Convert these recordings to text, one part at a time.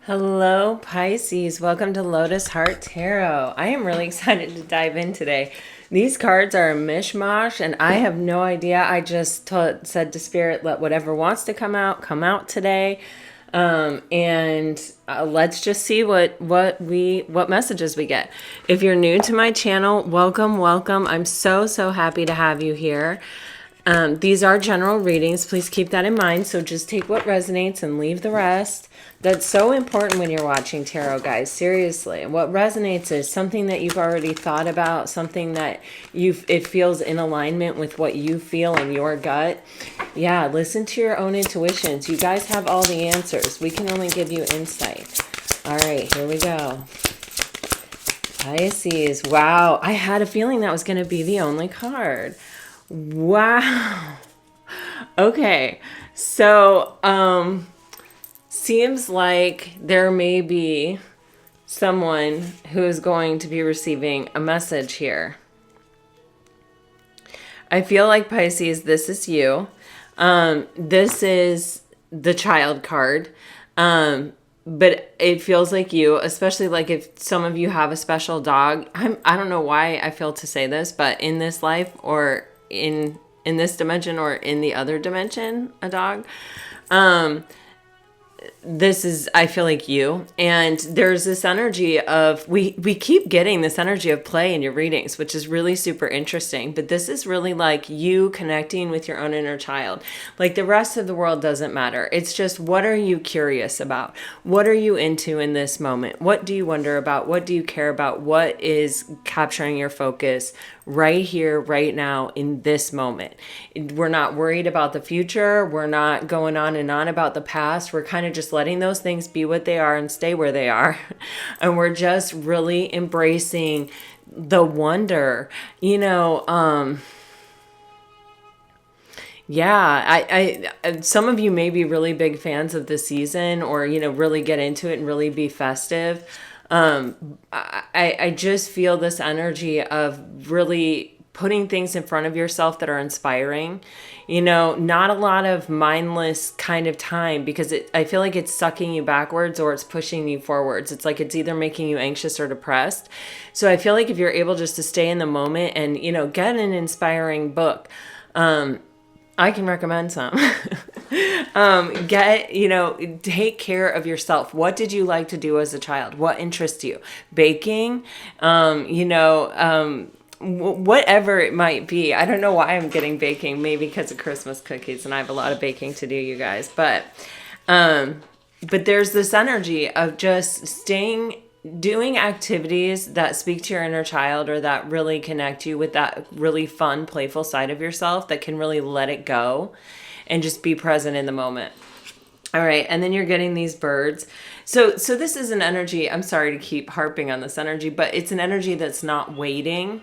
Hello, Pisces. Welcome to Lotus Heart Tarot. I am really excited to dive in today. These cards are a mishmash, and I have no idea. I just said to Spirit, let whatever wants to come out today. And let's just see what messages we get. If you're new to my channel, welcome. I'm so happy to have you here. These are general readings. Please keep that in mind. So just take what resonates and leave the rest. That's so important when you're watching tarot, guys. Seriously. What resonates is something that you've already thought about, something that it feels in alignment with what you feel in your gut. Yeah, listen to your own intuitions. You guys have all the answers. We can only give you insight. All right, here we go. Pisces. Wow, I had a feeling that was going to be the only card. Wow. Okay. So, seems like there may be someone who is going to be receiving a message here. I feel like Pisces, this is you. This is the child card. But it feels like you, especially like if some of you have a special dog. I don't know why I feel to say this, but in this life or in this dimension or in the other dimension, a dog. This is, I feel like you, and there's this energy of, we keep getting this energy of play in your readings, which is really super interesting, but this is really like you connecting with your own inner child. Like the rest of the world doesn't matter. It's just, what are you curious about? What are you into in this moment? What do you wonder about? What do you care about? What is capturing your focus right here, right now, in this moment? We're not worried about the future. We're not going on and on about the past. We're kind of just letting those things be what they are and stay where they are. And we're just really embracing the wonder, yeah, I some of you may be really big fans of the season, or really get into it and really be festive. I just feel this energy of really putting things in front of yourself that are inspiring. Not a lot of mindless kind of time, because I feel like it's sucking you backwards or it's pushing you forwards. It's like it's either making you anxious or depressed. So I feel like if you're able just to stay in the moment and, get an inspiring book, I can recommend some. Take care of yourself. What did you like to do as a child? What interests you? Baking, whatever it might be. I don't know why I'm getting baking, maybe because of Christmas cookies, and I have a lot of baking to do, you guys. But there's this energy of just doing activities that speak to your inner child, or that really connect you with that really fun, playful side of yourself that can really let it go and just be present in the moment. All right. And then you're getting these birds. So this is an energy. I'm sorry to keep harping on this energy, but it's an energy that's not waiting.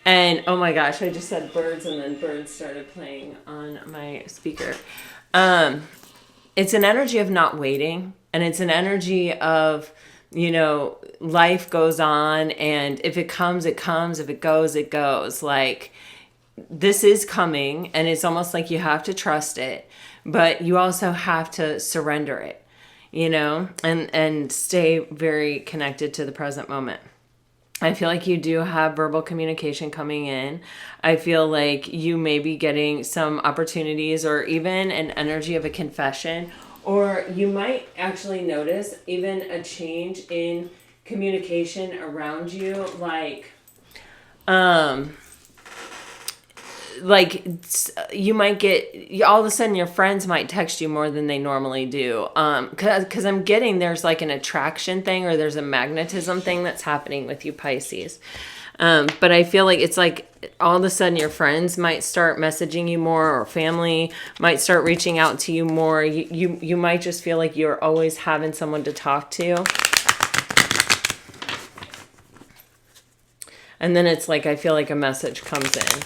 And oh my gosh, I just said birds and then birds started playing on my speaker. It's an energy of not waiting. And it's an energy of, life goes on, and if it comes, it comes. If it goes, it goes. Like, this is coming, and it's almost like you have to trust it, but you also have to surrender it, and stay very connected to the present moment. I feel like you do have verbal communication coming in. I feel like you may be getting some opportunities, or even an energy of a confession. Or you might actually notice even a change in communication around you, like you might get, all of a sudden your friends might text you more than they normally do. Because I'm getting there's like an attraction thing, or there's a magnetism thing that's happening with you, Pisces. But I feel like it's like all of a sudden your friends might start messaging you more, or family might start reaching out to you more. You might just feel like you're always having someone to talk to. And then it's like, I feel like a message comes in.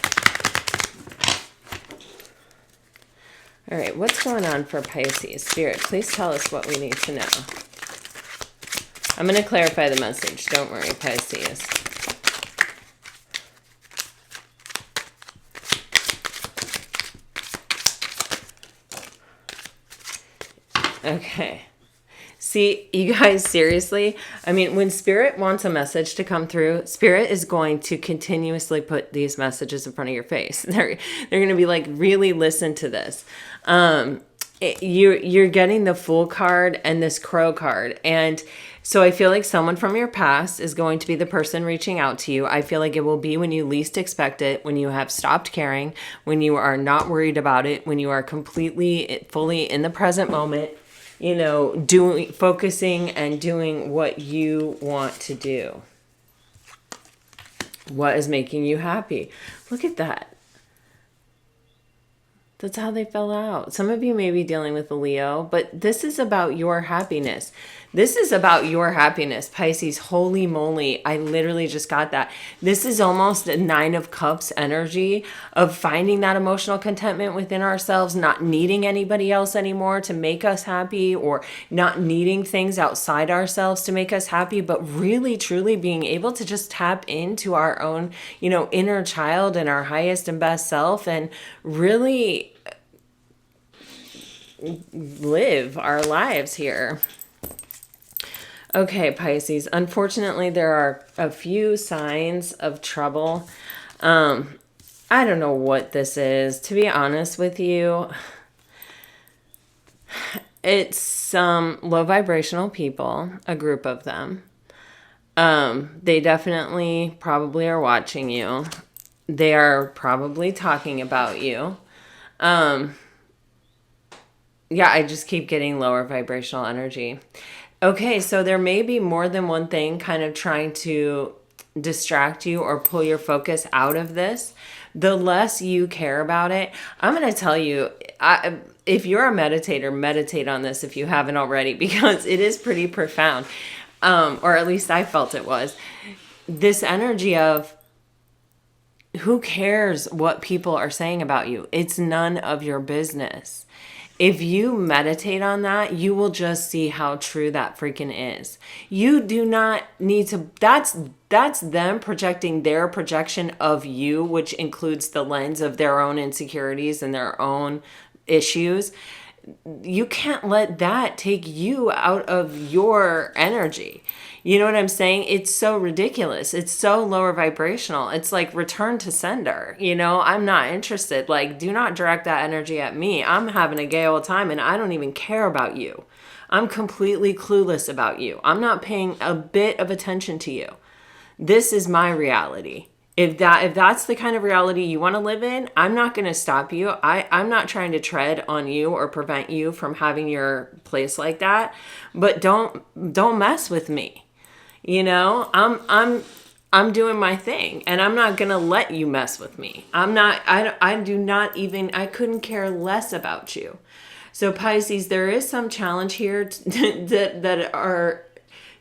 All right, what's going on for Pisces? Spirit, please tell us what we need to know. I'm going to clarify the message. Don't worry, Pisces. Okay. See, you guys, seriously, I mean, when Spirit wants a message to come through, Spirit is going to continuously put these messages in front of your face. They're going to be like, really listen to this. You're getting the Fool card and this Crow card. And so I feel like someone from your past is going to be the person reaching out to you. I feel like it will be when you least expect it, when you have stopped caring, when you are not worried about it, when you are completely, fully in the present moment, you know, focusing and doing what you want to do. What is making you happy? Look at that. That's how they fell out. Some of you may be dealing with a Leo, but this is about your happiness. This is about your happiness, Pisces. Holy moly. I literally just got that. This is almost a 9 of Cups energy of finding that emotional contentment within ourselves, not needing anybody else anymore to make us happy, or not needing things outside ourselves to make us happy, but really truly being able to just tap into our own, you know, inner child and our highest and best self, and really live our lives here. Okay, Pisces. Unfortunately, there are a few signs of trouble. I don't know what this is, to be honest with you. It's some low vibrational people, a group of them. They definitely probably are watching you. They are probably talking about you. Yeah, I just keep getting lower vibrational energy. Okay, so there may be more than one thing kind of trying to distract you or pull your focus out of this. The less you care about it, I'm going to tell you, if you're a meditator, meditate on this if you haven't already, because it is pretty profound. Or at least I felt it was. This energy of, who cares what people are saying about you? It's none of your business. If you meditate on that, you will just see how true that freaking is. You do not need to, that's them projecting their projection of you, which includes the lens of their own insecurities and their own issues. You can't let that take you out of your energy. You know what I'm saying? It's so ridiculous. It's so lower vibrational. It's like return to sender. You know, I'm not interested. Like, do not direct that energy at me. I'm having a gay old time and I don't even care about you. I'm completely clueless about you. I'm not paying a bit of attention to you. This is my reality. If that's the kind of reality you want to live in, I'm not going to stop you. I'm not trying to tread on you or prevent you from having your place like that. But don't mess with me. You know, I'm doing my thing, and I'm not going to let you mess with me. I couldn't care less about you. So Pisces, there is some challenge here that are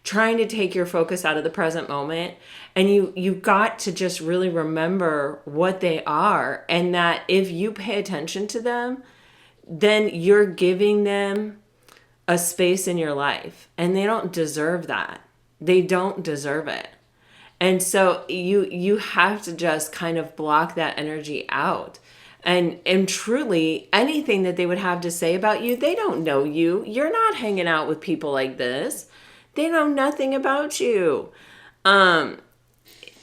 trying to take your focus out of the present moment. And you've got to just really remember what they are. And that if you pay attention to them, then you're giving them a space in your life. And they don't deserve that. They don't deserve it. And so you have to just kind of block that energy out. And truly, anything that they would have to say about you, they don't know you. You're not hanging out with people like this. They know nothing about you. And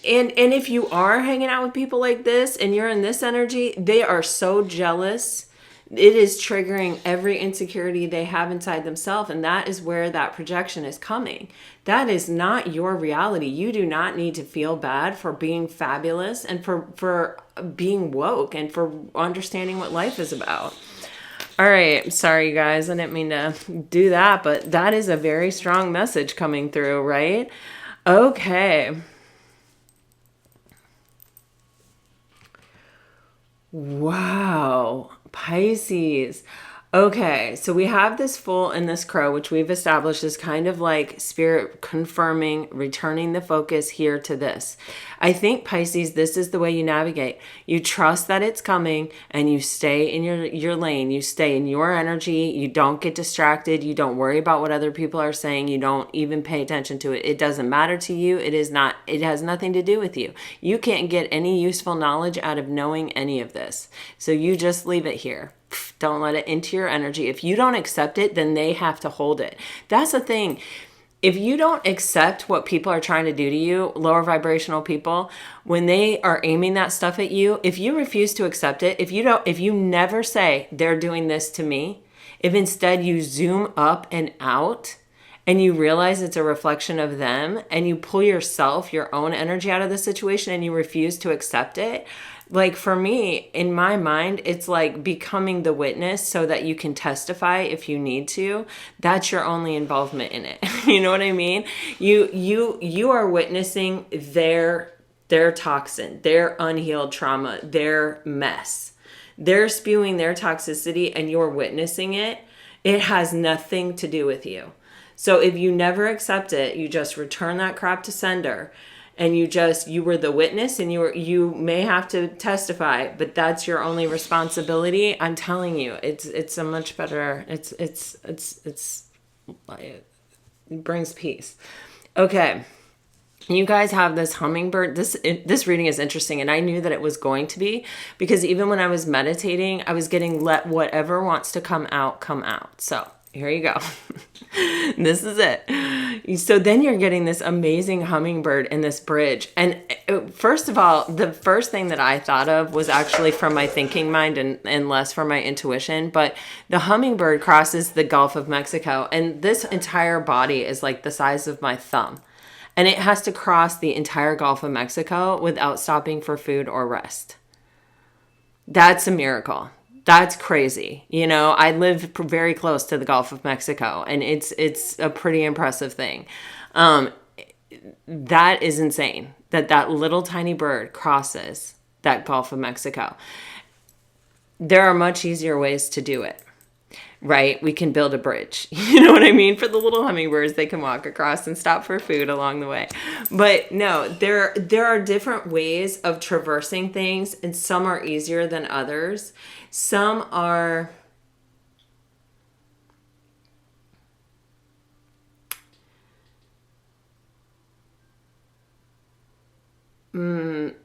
if you are hanging out with people like this and you're in this energy, they are so jealous. It is triggering every insecurity they have inside themselves. And that is where that projection is coming. That is not your reality. You do not need to feel bad for being fabulous and for being woke and for understanding what life is about. All right. Sorry, you guys. I didn't mean to do that, but that is a very strong message coming through, right? Okay. Wow. Pisces. Okay, so we have this Fool and this Crow, which we've established is kind of like Spirit confirming, returning the focus here to this. I think, Pisces, this is the way you navigate. You trust that it's coming and you stay in your lane. You stay in your energy. You don't get distracted. You don't worry about what other people are saying. You don't even pay attention to it. It doesn't matter to you. It has nothing to do with you. You can't get any useful knowledge out of knowing any of this. So you just leave it here. Don't let it into your energy. If you don't accept it, then they have to hold it. That's the thing. If you don't accept what people are trying to do to you, lower vibrational people, when they are aiming that stuff at you, if you refuse to accept it, if you never say they're doing this to me, if instead you zoom up and out and you realize it's a reflection of them and you pull yourself, your own energy out of the situation and you refuse to accept it, like for me, in my mind, it's like becoming the witness so that you can testify if you need to. That's your only involvement in it. You know what I mean? You are witnessing their toxin, their unhealed trauma, their mess. They're spewing their toxicity and you're witnessing it. It has nothing to do with you. So if you never accept it, you just return that crap to sender. And you were the witness and you may have to testify, but that's your only responsibility. I'm telling you, it's a much better, it brings peace. Okay. You guys have this hummingbird. This reading is interesting, and I knew that it was going to be, because even when I was meditating, I was getting let whatever wants to come out. So here you go. This is it. So then you're getting this amazing hummingbird in this bridge. And first of all, the first thing that I thought of was actually from my thinking mind and less from my intuition. But the hummingbird crosses the Gulf of Mexico, and this entire body is like the size of my thumb. And it has to cross the entire Gulf of Mexico without stopping for food or rest. That's a miracle. That's crazy. You know, I live very close to the Gulf of Mexico, and it's a pretty impressive thing. That is insane that little tiny bird crosses that Gulf of Mexico. There are much easier ways to do it, right? We can build a bridge. You know what I mean? For the little hummingbirds, they can walk across and stop for food along the way. But no, there are different ways of traversing things, and some are easier than others. Some are well,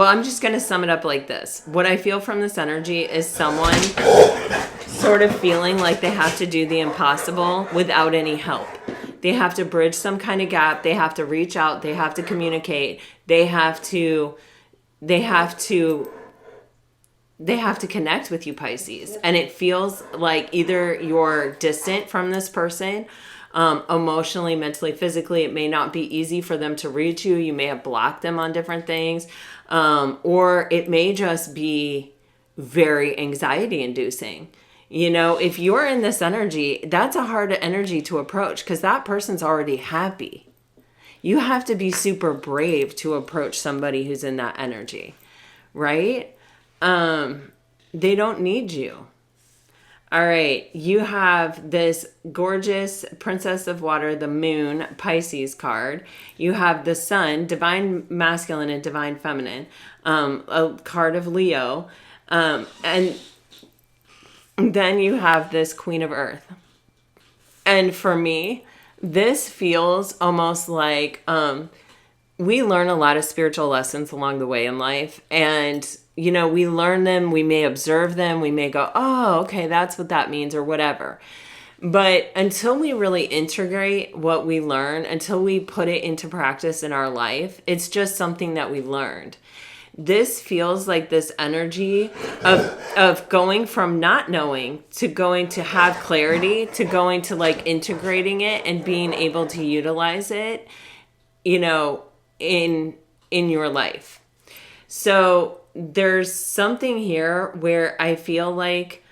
I'm just going to sum it up like this. What I feel from this energy is someone sort of feeling like they have to do the impossible without any help. They have to bridge some kind of gap. They have to reach out. They have to communicate. They have to connect with you, Pisces. And it feels like either you're distant from this person, emotionally, mentally, physically. It may not be easy for them to reach you. You may have blocked them on different things. Or it may just be very anxiety inducing. You know, if you're in this energy, that's a hard energy to approach because that person's already happy. You have to be super brave to approach somebody who's in that energy, right? They don't need you. All right, you have this gorgeous Princess of Water, the Moon, Pisces card. You have the Sun, Divine Masculine and Divine Feminine, a card of Leo. And then you have this Queen of Earth. And for me, this feels almost like we learn a lot of spiritual lessons along the way in life. And you know, we learn them, we may observe them, we may go, oh, okay, that's what that means or whatever. But until we really integrate what we learn, until we put it into practice in our life, it's just something that we learned. This feels like this energy of going from not knowing to going to have clarity, to going to like integrating it and being able to utilize it, you know, in your life. So there's something here where I feel like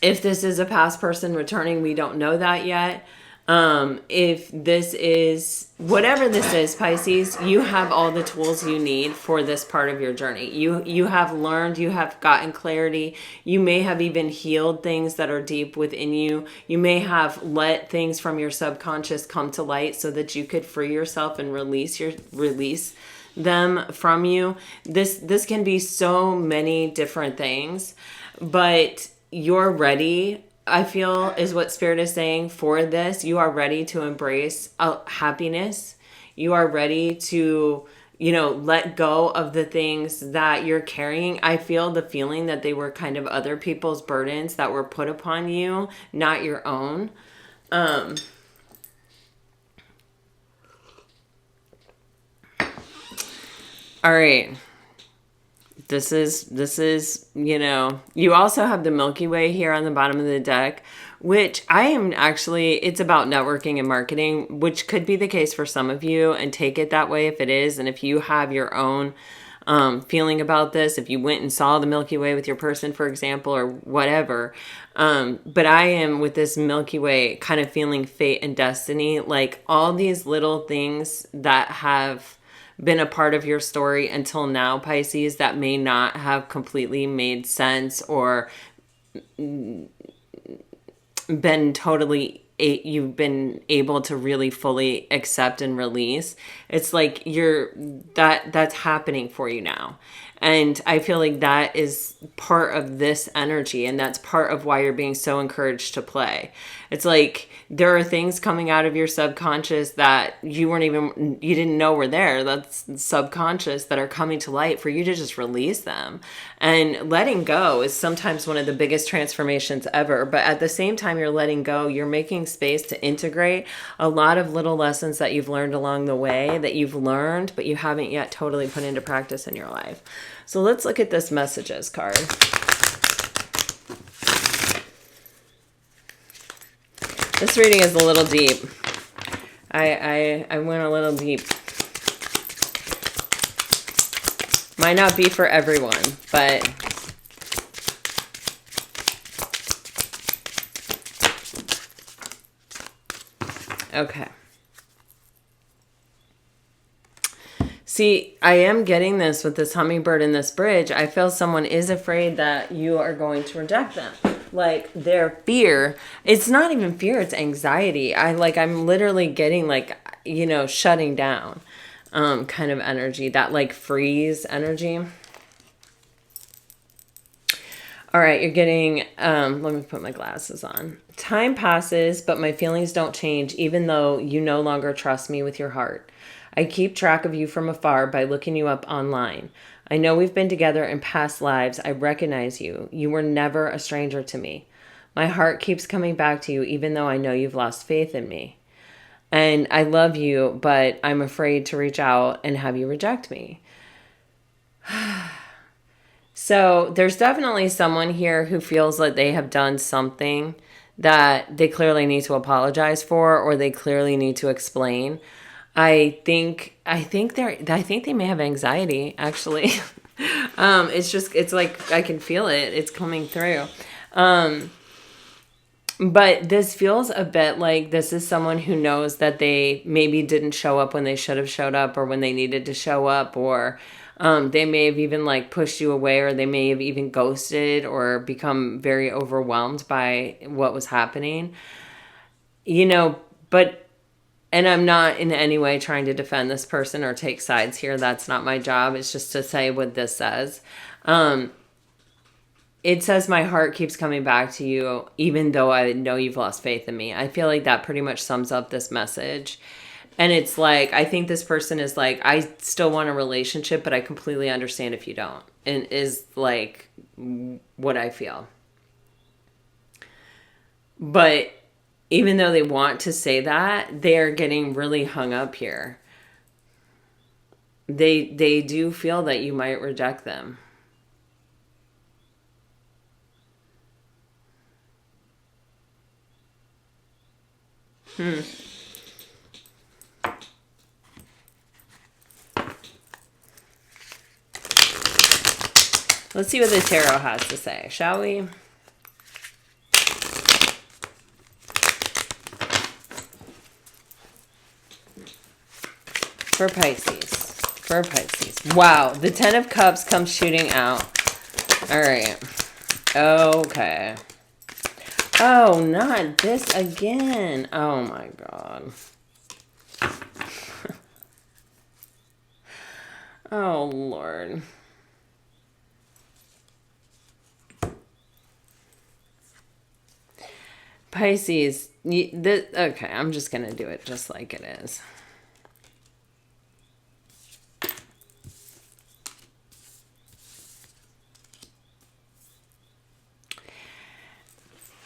if this is a past person returning, we don't know that yet. If this is, whatever this is, Pisces, you have all the tools you need for this part of your journey. You have learned, you have gotten clarity. You may have even healed things that are deep within you. You may have let things from your subconscious come to light so that you could free yourself and release them from you. This can be so many different things, but you're ready, I feel, is what Spirit is saying for this. You are ready to embrace happiness. You are ready to let go of the things that you're carrying. I feel the feeling that they were kind of other people's burdens that were put upon you, not your own. All right. This is, you also have the Milky Way here on the bottom of the deck, which I am actually, it's about networking and marketing, which could be the case for some of you, and take it that way if it is. And if you have your own feeling about this, if you went and saw the Milky Way with your person, for example, or whatever. But I am with this Milky Way kind of feeling fate and destiny, like all these little things that have been a part of your story until now, Pisces, that may not have completely made sense or been totally, you've been able to really fully accept and release. It's like that's happening for you now. And I feel like that is part of this energy, and that's part of why you're being so encouraged to play. It's like there are things coming out of your subconscious that you didn't know were there. That's subconscious, that are coming to light for you to just release them. And letting go is sometimes one of the biggest transformations ever. But at the same time you're letting go, you're making space to integrate a lot of little lessons that you've learned along the way, that you've learned, but you haven't yet totally put into practice in your life. So let's look at this messages card. This reading is a little deep. I went a little deep. Might not be for everyone, but okay. See, I am getting this with this hummingbird and this bridge. I feel someone is afraid that you are going to reject them. Like their fear, it's not even fear, it's anxiety. I'm literally getting shutting down kind of energy, that like freeze energy. All right, you're getting, let me put my glasses on. Time passes, but my feelings don't change, even though you no longer trust me with your heart. I keep track of you from afar by looking you up online. I know we've been together in past lives. I recognize you. You were never a stranger to me. My heart keeps coming back to you, even though I know you've lost faith in me. And I love you, but I'm afraid to reach out and have you reject me. So there's definitely someone here who feels like they have done something that they clearly need to apologize for, or they clearly need to explain. I think they may have anxiety, actually. It's like I can feel it. It's coming through. But this feels a bit like this is someone who knows that they maybe didn't show up when they should have showed up, or when they needed to show up, or they may have even like pushed you away, or they may have even ghosted or become very overwhelmed by what was happening. But and I'm not in any way trying to defend this person or take sides here. That's not my job. It's just to say what this says. It says, my heart keeps coming back to you, even though I know you've lost faith in me. I feel like that pretty much sums up this message. And it's like, I think this person is like, I still want a relationship, but I completely understand if you don't. And is like what I feel. But even though they want to say that, they're getting really hung up here. They do feel that you might reject them. Let's see what the tarot has to say, shall we? For Pisces. Wow, the 10 of Cups comes shooting out. All right. Okay. Oh, not this again. Oh my God. Oh Lord. Pisces, okay, I'm just going to do it just like it is.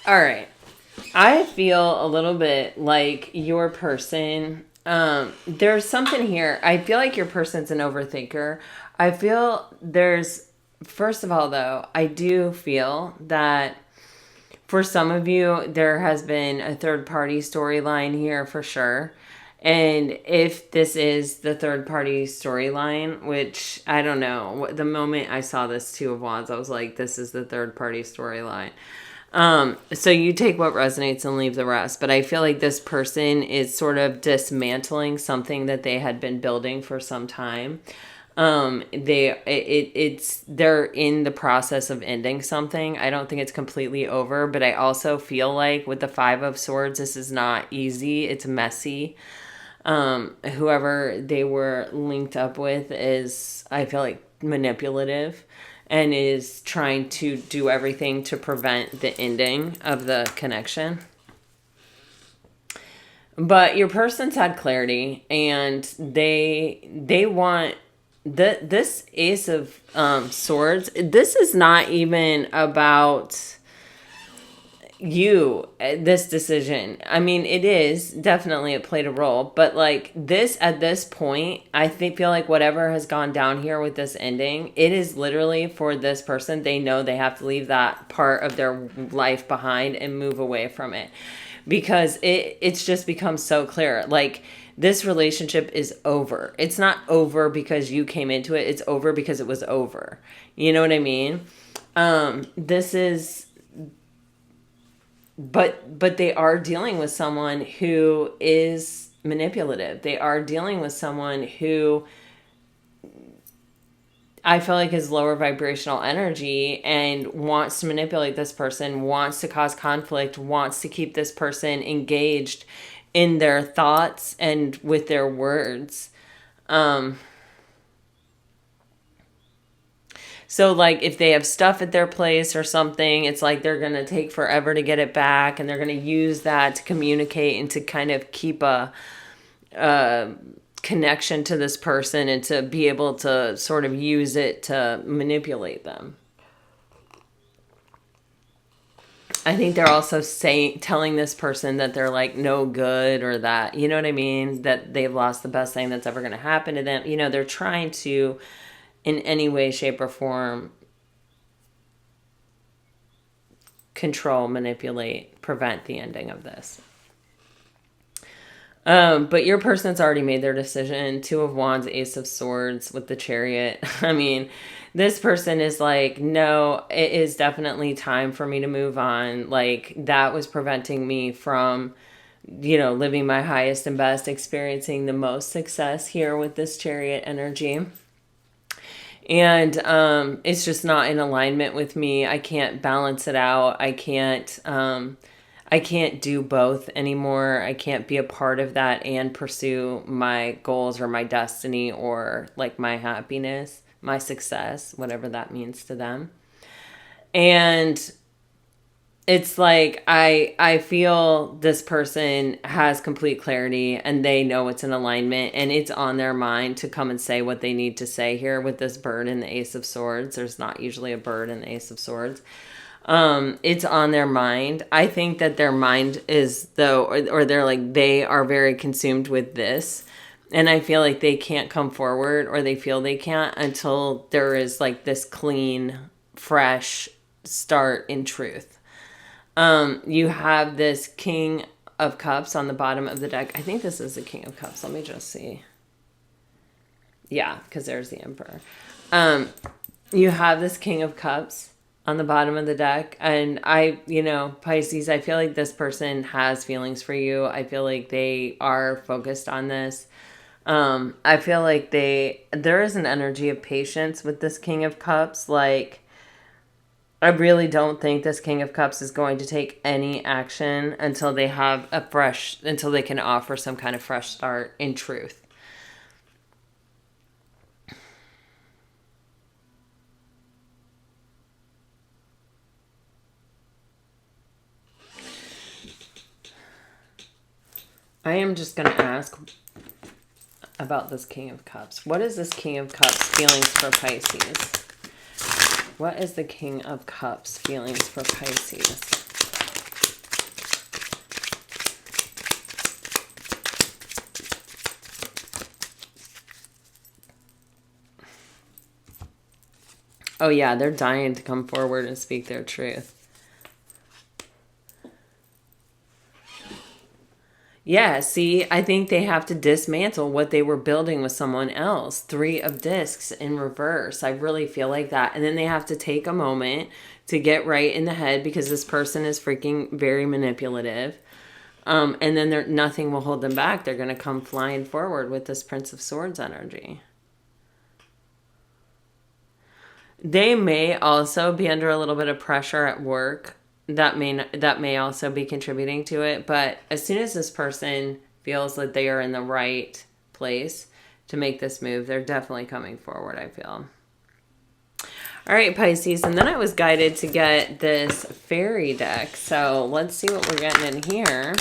All right. I feel a little bit like your person. There's something here. I feel like your person's an overthinker. I feel there's, first of all, though, I do feel that for some of you, there has been a third party storyline here for sure. And if this is the third party storyline, which I don't know, the moment I saw this Two of Wands, I was like, this is the third party storyline. So you take what resonates and leave the rest. But I feel like this person is sort of dismantling something that they had been building for some time. They're in the process of ending something. I don't think it's completely over, but I also feel like with the Five of Swords, this is not easy. It's messy. Whoever they were linked up with is, I feel like, manipulative and is trying to do everything to prevent the ending of the connection. But your person's had clarity, and they want this Ace of Swords. This is not even about you, this decision. I mean, it is definitely, it played a role, but like this, at this point, I feel like whatever has gone down here with this ending, it is literally for this person. They know they have to leave that part of their life behind and move away from it, because it's just become so clear. Like, this relationship is over. It's not over because you came into it. It's over because it was over. You know what I mean? This is, but they are dealing with someone who is manipulative. They are dealing with someone who I feel like is lower vibrational energy and wants to manipulate this person, wants to cause conflict, wants to keep this person engaged in their thoughts and with their words. So, like, if they have stuff at their place or something, it's like they're going to take forever to get it back, and they're going to use that to communicate and to kind of keep a connection to this person and to be able to sort of use it to manipulate them. I think they're also telling this person that they're like no good, or that, you know what I mean, that they've lost the best thing that's ever going to happen to them. You know, they're trying to, in any way, shape, or form, control, manipulate, prevent the ending of this. But your person's already made their decision. Two of Wands, Ace of Swords with the Chariot. I mean, this person is like, no, it is definitely time for me to move on. Like, that was preventing me from, you know, living my highest and best, experiencing the most success here with this Chariot energy. And it's just not in alignment with me. I can't balance it out. I can't do both anymore. I can't be a part of that and pursue my goals or my destiny or like my happiness, my success, whatever that means to them. And it's like I feel this person has complete clarity, and they know it's in alignment, and it's on their mind to come and say what they need to say here with this bird and the Ace of Swords. There's not usually a bird in the Ace of Swords. It's on their mind. I think that their mind is, though, or they're like, they are very consumed with this. And I feel like they can't come forward, or they feel they can't, until there is like this clean, fresh start in truth. You have this King of Cups on the bottom of the deck. I think this is the King of Cups. Let me just see. Yeah, because there's the Emperor. You have this King of Cups on the bottom of the deck. And Pisces, I feel like this person has feelings for you. I feel like they are focused on this. I feel like there is an energy of patience with this King of Cups. Like, I really don't think this King of Cups is going to take any action until they have until they can offer some kind of fresh start in truth. I am just going to ask about this King of Cups. What is this King of Cups feelings for Pisces? What is the King of Cups feelings for Pisces? Oh yeah, they're dying to come forward and speak their truth. Yeah, see, I think they have to dismantle what they were building with someone else. 3 of Discs in reverse. I really feel like that. And then they have to take a moment to get right in the head because this person is freaking very manipulative. And then nothing will hold them back. They're going to come flying forward with this Prince of Swords energy. They may also be under a little bit of pressure at work. That may also be contributing to it. But as soon as this person feels that they are in the right place to make this move, they're definitely coming forward, I feel. All right, Pisces. And then I was guided to get this fairy deck. So let's see what we're getting in here.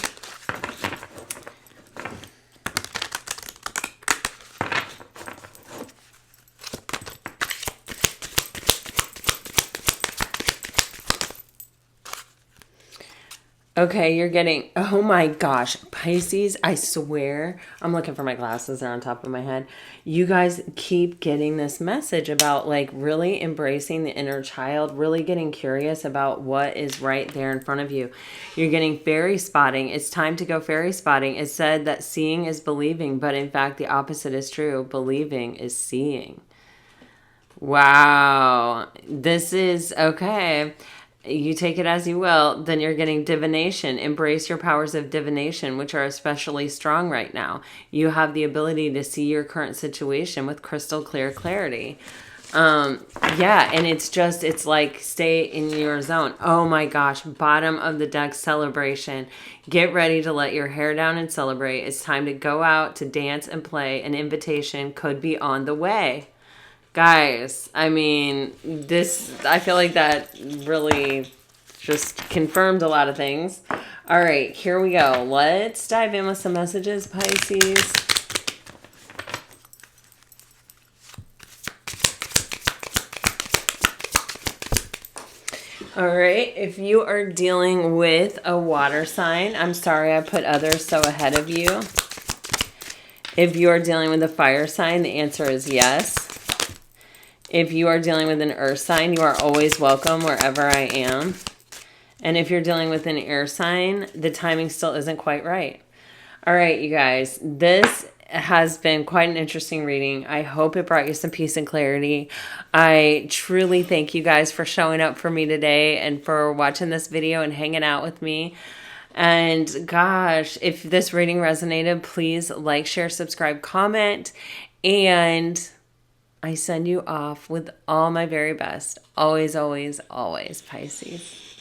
Okay, you're getting, oh my gosh, Pisces, I swear, I'm looking for my glasses, they're on top of my head. You guys keep getting this message about like really embracing the inner child, really getting curious about what is right there in front of you. You're getting fairy spotting. It's time to go fairy spotting. It said that seeing is believing, but in fact, the opposite is true. Believing is seeing. Wow, this is okay. You take it as you will. Then you're getting divination. Embrace your powers of divination, which are especially strong right now. You have the ability to see your current situation with crystal clear clarity. Yeah, and it's like stay in your zone. Oh my gosh, bottom of the deck, celebration. Get ready to let your hair down and celebrate. It's time to go out to dance and play. An invitation could be on the way. Guys, I mean, I feel like that really just confirmed a lot of things. All right, here we go. Let's dive in with some messages, Pisces. All right, if you are dealing with a water sign, I'm sorry I put others so ahead of you. If you are dealing with a fire sign, the answer is yes. If you are dealing with an earth sign, you are always welcome wherever I am. And if you're dealing with an air sign, the timing still isn't quite right. All right, you guys, this has been quite an interesting reading. I hope it brought you some peace and clarity. I truly thank you guys for showing up for me today and for watching this video and hanging out with me. And gosh, if this reading resonated, please like, share, subscribe, comment, and I send you off with all my very best. Always, always, always, Pisces.